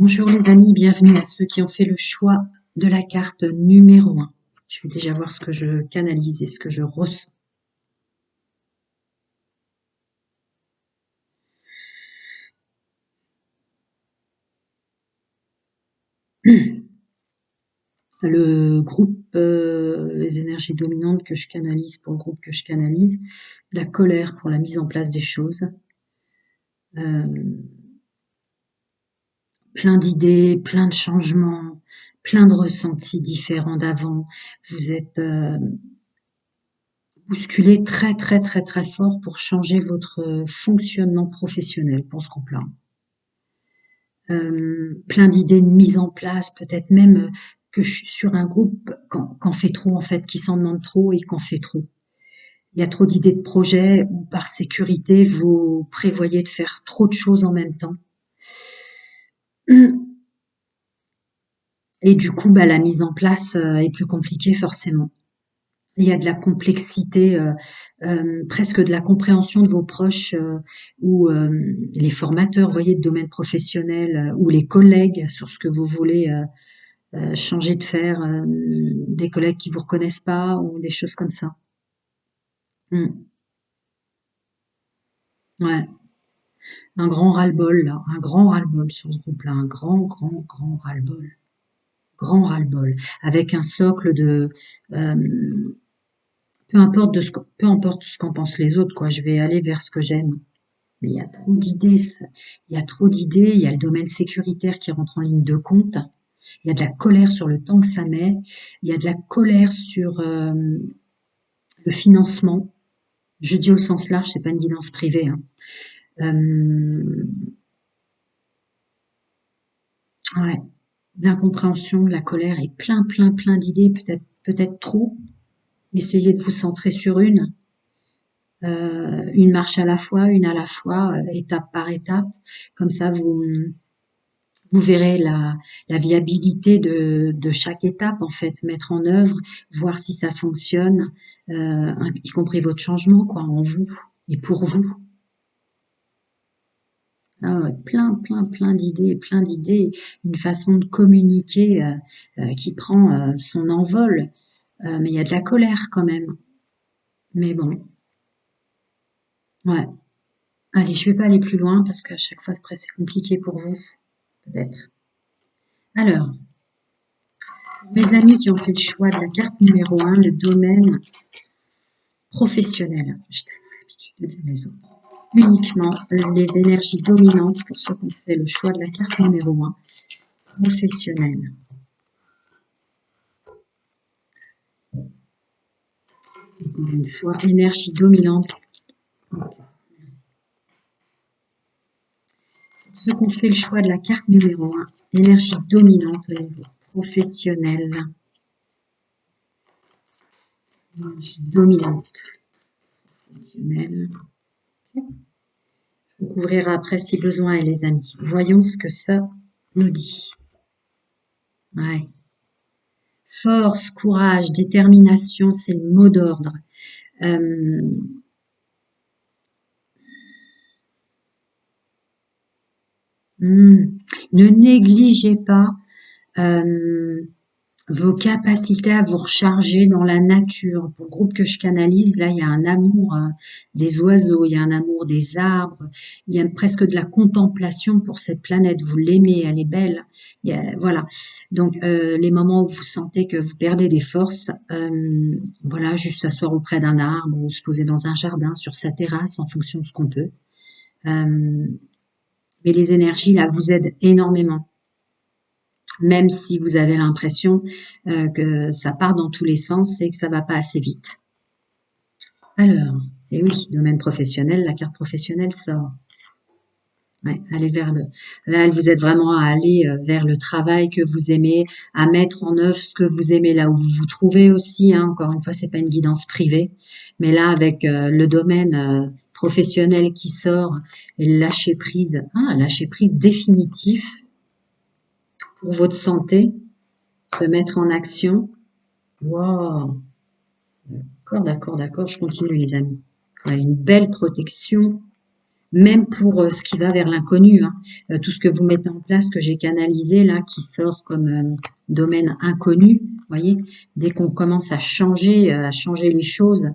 Bonjour les amis, bienvenue à ceux qui ont fait le choix de la carte numéro 1. Je vais déjà voir ce que je canalise et ce que je ressens. Le groupe, les énergies dominantes que je canalise pour le groupe que je canalise, la colère pour la mise en place des choses, euh, plein d'idées, plein de changements, plein de ressentis différents d'avant. Vous êtes bousculé très très très très fort pour changer votre fonctionnement professionnel pour ce groupe-là. Plein d'idées de mise en place, peut-être même que je suis sur un groupe qu'en fait trop en fait, qui s'en demande trop et qu'en fait trop. Il y a trop d'idées de projets ou par sécurité, vous prévoyez de faire trop de choses en même temps. Et du coup, bah, la mise en place est plus compliquée forcément. Il y a de la complexité, presque de la compréhension de vos proches ou les formateurs, voyez, de domaine professionnel ou les collègues sur ce que vous voulez changer de faire, des collègues qui vous reconnaissent pas ou des choses comme ça. Mm. Ouais, un grand ras-le-bol là, un grand ras-le-bol sur ce groupe-là, un grand, grand, grand ras-le-bol, grand ras-le-bol, avec un socle de peu importe ce qu'en pensent les autres, quoi. Je vais aller vers ce que j'aime. Mais il y a trop d'idées, il y a trop d'idées. Il y a le domaine sécuritaire qui rentre en ligne de compte. Il y a de la colère sur le temps que ça met. Il y a de la colère sur le financement. Je dis au sens large, c'est pas une guidance privée, hein. Euh, ouais, l'incompréhension, de la colère et plein, plein, plein d'idées, peut-être trop. Essayez de vous centrer sur une marche à la fois, étape par étape. Comme ça, vous verrez la viabilité de chaque étape, en fait, mettre en œuvre, voir si ça fonctionne, y compris votre changement, quoi, en vous et pour vous. Ah ouais, plein, plein, plein d'idées, une façon de communiquer qui prend son envol, mais il y a de la colère quand même. Mais bon, ouais. Allez, je vais pas aller plus loin parce qu'à chaque fois, après, c'est compliqué pour vous, peut-être. Alors, mes amis qui ont fait le choix de la carte numéro 1, le domaine professionnel. J'ai tellement l'habitude de dire les autres. Uniquement les énergies dominantes pour ceux qui ont fait le choix de la carte numéro 1, professionnel. Encore une fois, énergie dominante. Ok, merci. Ceux qui ont fait le choix de la carte numéro 1, énergie dominante au niveau professionnel. Énergie dominante professionnelle. Okay. On couvrira après si besoin, les amis. Voyons ce que ça nous dit. Ouais. Force, courage, détermination, c'est le mot d'ordre. Euh, Ne négligez pas euh, vos capacités à vous recharger dans la nature. Pour le groupe que je canalise, là, il y a un amour des oiseaux, il y a un amour des arbres, il y a presque de la contemplation pour cette planète. Vous l'aimez, elle est belle. Voilà. Donc, les moments où vous sentez que vous perdez des forces, voilà, juste s'asseoir auprès d'un arbre ou se poser dans un jardin, sur sa terrasse, en fonction de ce qu'on peut. Mais les énergies, là, vous aident énormément. Même si vous avez l'impression que ça part dans tous les sens et que ça va pas assez vite. Alors, et oui, domaine professionnel, la carte professionnelle sort. Ouais, allez vers le. Là, vous êtes vraiment à aller vers le travail que vous aimez, à mettre en œuvre ce que vous aimez là où vous vous trouvez aussi. Hein, encore une fois, c'est pas une guidance privée, mais là, avec le domaine professionnel qui sort, et le lâcher prise définitif pour votre santé, se mettre en action. Wow, d'accord, d'accord, d'accord, je continue les amis. Ouais, une belle protection, même pour ce qui va vers l'inconnu, hein. Tout ce que vous mettez en place, que j'ai canalisé là, qui sort comme domaine inconnu, voyez, dès qu'on commence à changer les choses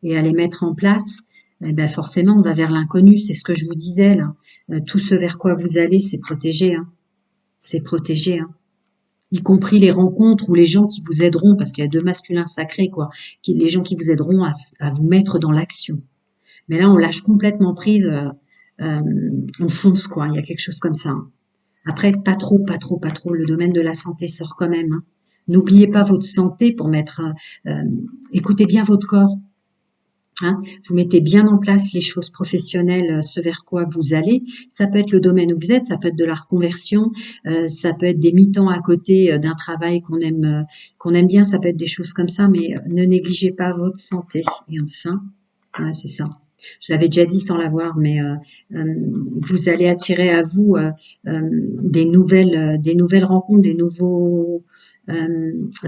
et à les mettre en place, eh ben forcément on va vers l'inconnu, c'est ce que je vous disais là. Tout ce vers quoi vous allez, c'est protégé, hein. C'est protégé, hein. Y compris les rencontres ou les gens qui vous aideront, parce qu'il y a deux masculins sacrés, quoi, les gens qui vous aideront à vous mettre dans l'action. Mais là, on lâche complètement prise, on fonce, quoi. Il y a quelque chose comme ça, hein. Après, pas trop, pas trop, pas trop. Le domaine de la santé sort quand même, hein. N'oubliez pas votre santé pour mettre, écoutez bien votre corps. Hein, vous mettez bien en place les choses professionnelles, ce vers quoi vous allez. Ça peut être le domaine où vous êtes, ça peut être de la reconversion, ça peut être des mi-temps à côté d'un travail qu'on aime bien, ça peut être des choses comme ça, mais ne négligez pas votre santé. Et enfin, ouais, c'est ça. Je l'avais déjà dit sans l'avoir, mais vous allez attirer à vous des nouvelles rencontres, des nouveaux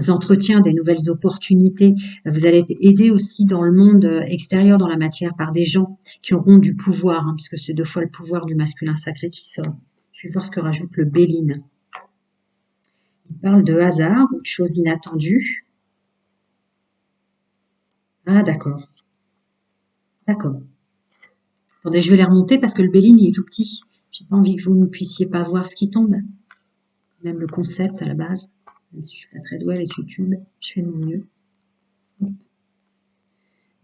entretiens, des nouvelles opportunités. Vous allez être aidé aussi dans le monde extérieur, dans la matière, par des gens qui auront du pouvoir, hein, puisque c'est deux fois le pouvoir du masculin sacré qui sort. Je vais voir ce que rajoute le Béline. Il parle de hasard ou de choses inattendues. Ah, d'accord. D'accord. Attendez, je vais les remonter parce que le Béline, il est tout petit. J'ai pas envie que vous ne puissiez pas voir ce qui tombe. Même le concept à la base. Même si je suis pas très douée avec YouTube, je fais de mon mieux.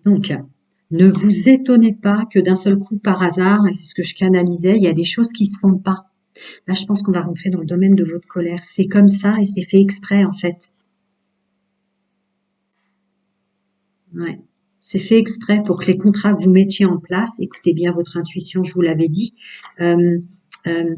Donc, ne vous étonnez pas que d'un seul coup, par hasard, et c'est ce que je canalisais, il y a des choses qui se font pas. Là, je pense qu'on va rentrer dans le domaine de votre colère. C'est comme ça et c'est fait exprès, en fait. Ouais. C'est fait exprès pour que les contrats que vous mettiez en place, écoutez bien votre intuition, je vous l'avais dit, euh, euh,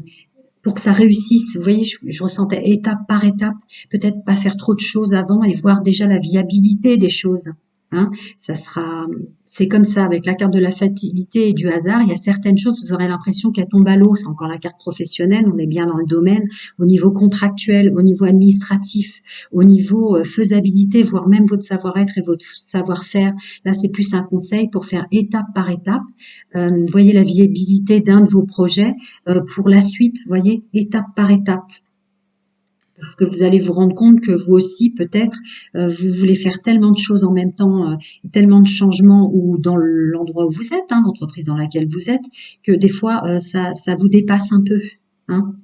pour que ça réussisse. Vous voyez, je ressentais étape par étape, peut-être pas faire trop de choses avant et voir déjà la viabilité des choses. Hein, ça sera, c'est comme ça avec la carte de la fatalité et du hasard. Il y a certaines choses, vous aurez l'impression qu'elles tombent à l'eau. C'est encore la carte professionnelle. On est bien dans le domaine, au niveau contractuel, au niveau administratif, au niveau faisabilité, voire même votre savoir-être et votre savoir-faire. Là, c'est plus un conseil pour faire étape par étape. Voyez la viabilité d'un de vos projets pour la suite. Voyez, étape par étape. Parce que vous allez vous rendre compte que vous aussi, peut-être, vous voulez faire tellement de choses en même temps, tellement de changements ou dans l'endroit où vous êtes, hein, l'entreprise dans laquelle vous êtes, que des fois, ça vous dépasse un peu. Hein.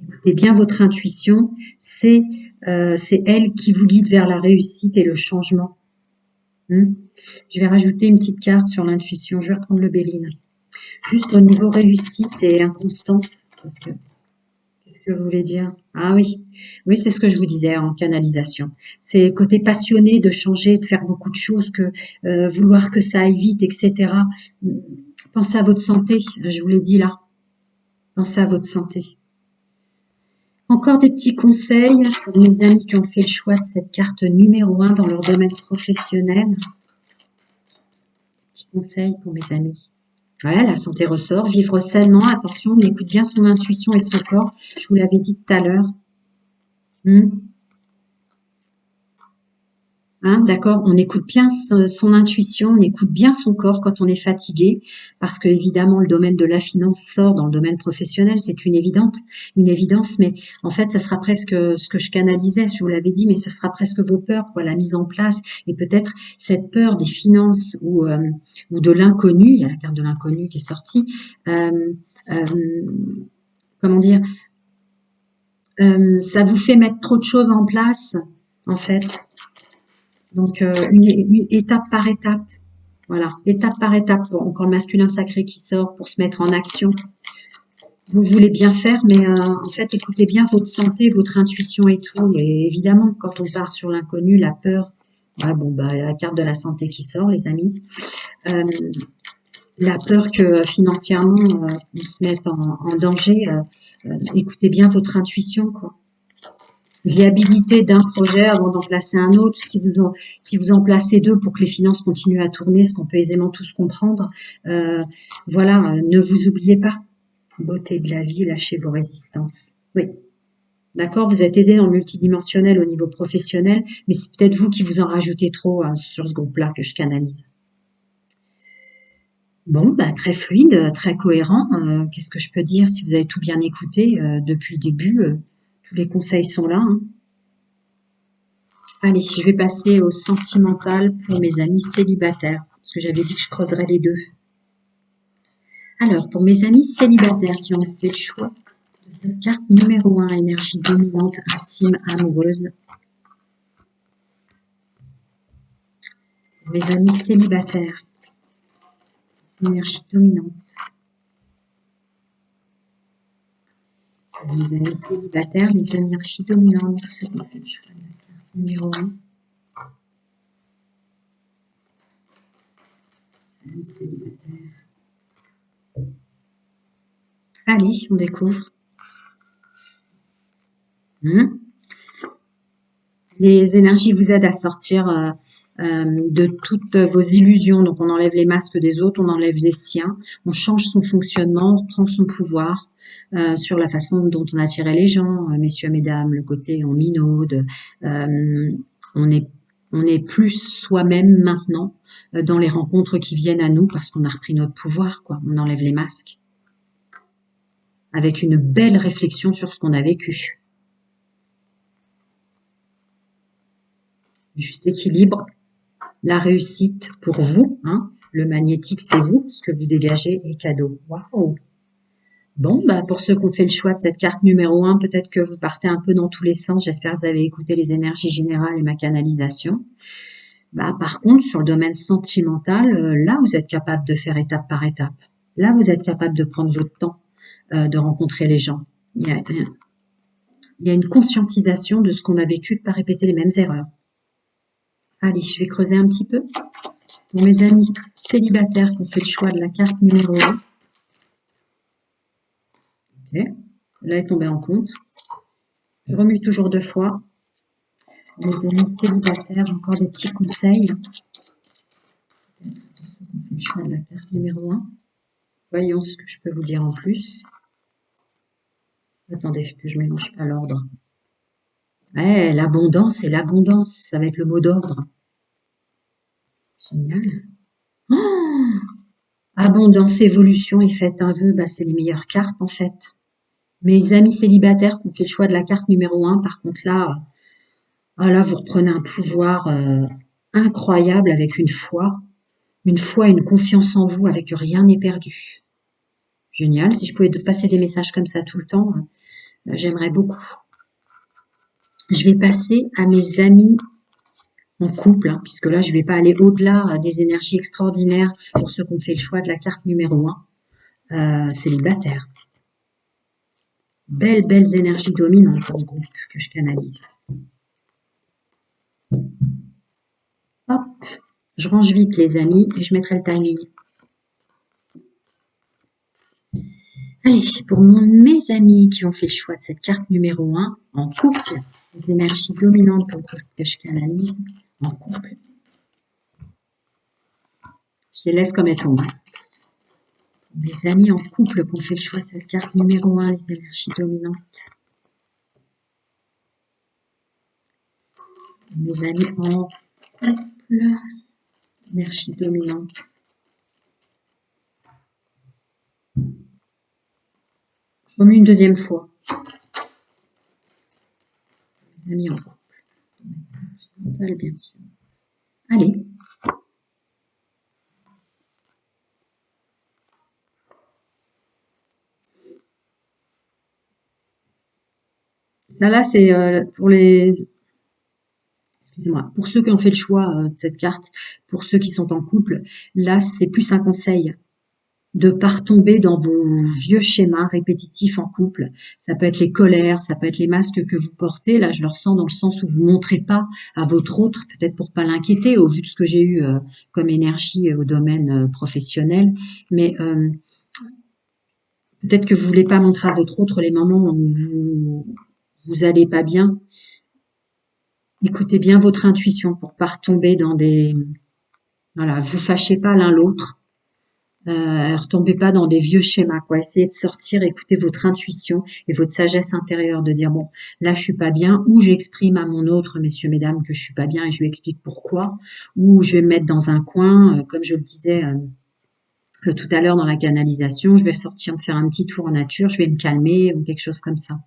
Écoutez bien votre intuition, c'est elle qui vous guide vers la réussite et le changement. Hein. Je vais rajouter une petite carte sur l'intuition. Je vais reprendre le Béline. Juste au niveau réussite et inconstance, parce que qu'est-ce que vous voulez dire? Ah oui, oui, c'est ce que je vous disais en canalisation. C'est le côté passionné de changer, de faire beaucoup de choses, que vouloir que ça aille vite, etc. Pensez à votre santé, je vous l'ai dit là. Pensez à votre santé. Encore des petits conseils pour mes amis qui ont fait le choix de cette carte numéro 1 dans leur domaine professionnel. Petits conseils pour mes amis. Ouais, la santé ressort, vivre sainement, attention, on écoute bien son intuition et son corps. Je vous l'avais dit tout à l'heure. Hein, d'accord, on écoute bien son intuition, on écoute bien son corps quand on est fatigué, parce que évidemment le domaine de la finance sort dans le domaine professionnel, c'est une évidence, mais en fait ça sera presque ce que je canalisais, je vous l'avais dit, mais ça sera presque vos peurs, quoi, la mise en place, et peut-être cette peur des finances ou de l'inconnu, il y a la carte de l'inconnu qui est sortie, euh, comment dire, ça vous fait mettre trop de choses en place, en fait. Donc, une étape par étape. Voilà, étape par étape. Bon, encore le masculin sacré qui sort pour se mettre en action. Vous voulez bien faire, mais en fait, écoutez bien votre santé, votre intuition et tout. Et évidemment, quand on part sur l'inconnu, la peur, ah bon, bah, la carte de la santé qui sort, les amis. Euh, la peur que financièrement, on se mette en danger. Écoutez bien votre intuition, quoi. Viabilité d'un projet avant d'en placer un autre, si vous en placez deux pour que les finances continuent à tourner, ce qu'on peut aisément tous comprendre, voilà, ne vous oubliez pas. Beauté de la vie, lâchez vos résistances. Oui, d'accord, vous êtes aidé dans le multidimensionnel au niveau professionnel, mais c'est peut-être vous qui vous en rajoutez trop hein, sur ce groupe-là que je canalise. Bon, bah, très fluide, très cohérent. Qu'est-ce que je peux dire si vous avez tout bien écouté depuis le début? Tous les conseils sont là, hein. Allez, je vais passer au sentimental pour mes amis célibataires, parce que j'avais dit que je creuserais les deux. Alors, pour mes amis célibataires qui ont fait le choix de cette carte numéro 1, énergie dominante, intime, amoureuse. Pour mes amis célibataires, énergie dominante. Pour mes amis célibataires, les énergies dominantes, ceux qui ont fait le choix de la carte numéro 1. Les amis célibataires. Allez, on découvre. Les énergies vous aident à sortir de toutes vos illusions. Donc, on enlève les masques des autres, on enlève les siens, on change son fonctionnement, on reprend son pouvoir sur la façon dont on attirait les gens, messieurs, mesdames, le côté en minaude. On est plus soi-même maintenant dans les rencontres qui viennent à nous parce qu'on a repris notre pouvoir, quoi. On enlève les masques avec une belle réflexion sur ce qu'on a vécu. Juste équilibre, la réussite pour vous, hein. Le magnétique, c'est vous, ce que vous dégagez est cadeau. Waouh! Bon, bah pour ceux qui ont fait le choix de cette carte numéro 1, peut-être que vous partez un peu dans tous les sens. J'espère que vous avez écouté les énergies générales et ma canalisation. Bah, par contre, sur le domaine sentimental, là, vous êtes capable de faire étape par étape. Là, vous êtes capable de prendre votre temps, de rencontrer les gens. Il y a une conscientisation de ce qu'on a vécu, de ne pas répéter les mêmes erreurs. Allez, je vais creuser un petit peu. Pour mes amis célibataires qui ont fait le choix de la carte numéro 1. Ok, là est tombé en compte. Je remue toujours 2 fois. Pour mes amis célibataires, encore des petits conseils. Peut-être pour ceux qui ont fait le choix de la carte numéro 1. Voyons ce que je peux vous dire en plus. Attendez, que je ne mélange pas l'ordre. Ouais, l'abondance et l'abondance, ça va être le mot d'ordre. Génial. Oh, abondance, évolution et faites un vœu, bah, c'est les meilleures cartes en fait. Mes amis célibataires qui ont fait le choix de la carte numéro 1, par contre là, vous reprenez un pouvoir incroyable avec une foi, une confiance en vous avec rien n'est perdu. Génial, si je pouvais passer des messages comme ça tout le temps, j'aimerais beaucoup. Je vais passer à mes amis en couple, hein, puisque là, je ne vais pas aller au-delà des énergies extraordinaires pour ceux qui ont fait le choix de la carte numéro 1, célibataire. Belles énergies dominantes pour ce groupe que je canalise. Hop, je range vite les amis et je mettrai le timing. Allez, pour mes amis qui ont fait le choix de cette carte numéro 1, en couple, les énergies dominantes pour le groupe que je canalise, en couple. Je les laisse comme elles tombent. Mes amis en couple qui ont fait le choix de cette carte numéro 1, les énergies dominantes. Mes amis en couple, énergie dominante. Je remue une deuxième fois. Mes amis en couple. Sentimental, bien sûr. Allez. Là, c'est pour les... Excusez-moi. Pour ceux qui ont fait le choix de cette carte, pour ceux qui sont en couple, là, c'est plus un conseil de ne pas retomber dans vos vieux schémas répétitifs en couple. Ça peut être les colères, ça peut être les masques que vous portez. Là, je le ressens dans le sens où vous ne montrez pas à votre autre, peut-être pour pas l'inquiéter, au vu de ce que j'ai eu comme énergie au domaine professionnel. Mais peut-être que vous voulez pas montrer à votre autre les moments où vous allez pas bien. Écoutez bien votre intuition pour pas retomber dans des... Voilà, vous fâchez pas l'un l'autre. Retombez pas dans des vieux schémas, quoi. Essayez de sortir, écoutez votre intuition et votre sagesse intérieure de dire bon, là je suis pas bien, ou j'exprime à mon autre, messieurs, mesdames, que je suis pas bien et je lui explique pourquoi, ou je vais me mettre dans un coin, comme je le disais Que tout à l'heure dans la canalisation, je vais sortir me faire un petit tour en nature, je vais me calmer ou quelque chose comme ça.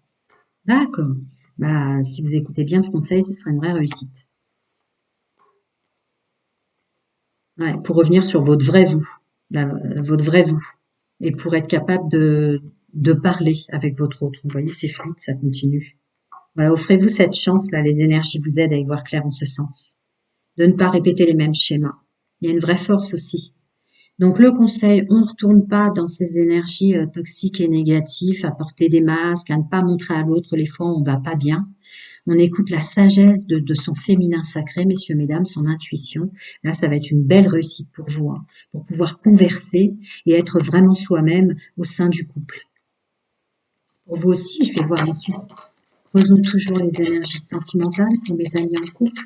D'accord. Bah, si vous écoutez bien ce conseil, ce serait une vraie réussite. Ouais, pour revenir sur votre vrai vous, votre vrai vous, et pour être capable de parler avec votre autre. Vous voyez, c'est fluide, ça continue. Voilà, offrez-vous cette chance-là, les énergies vous aident à y voir clair en ce sens. De ne pas répéter les mêmes schémas. Il y a une vraie force aussi. Donc le conseil, on ne retourne pas dans ces énergies toxiques et négatives, à porter des masques, à ne pas montrer à l'autre les fois où on va pas bien. On écoute la sagesse de son féminin sacré, messieurs, mesdames, son intuition. Là, ça va être une belle réussite pour vous, hein, pour pouvoir converser et être vraiment soi-même au sein du couple. Pour vous aussi, je vais voir ensuite. Posons toujours les énergies sentimentales pour mes amis en couple.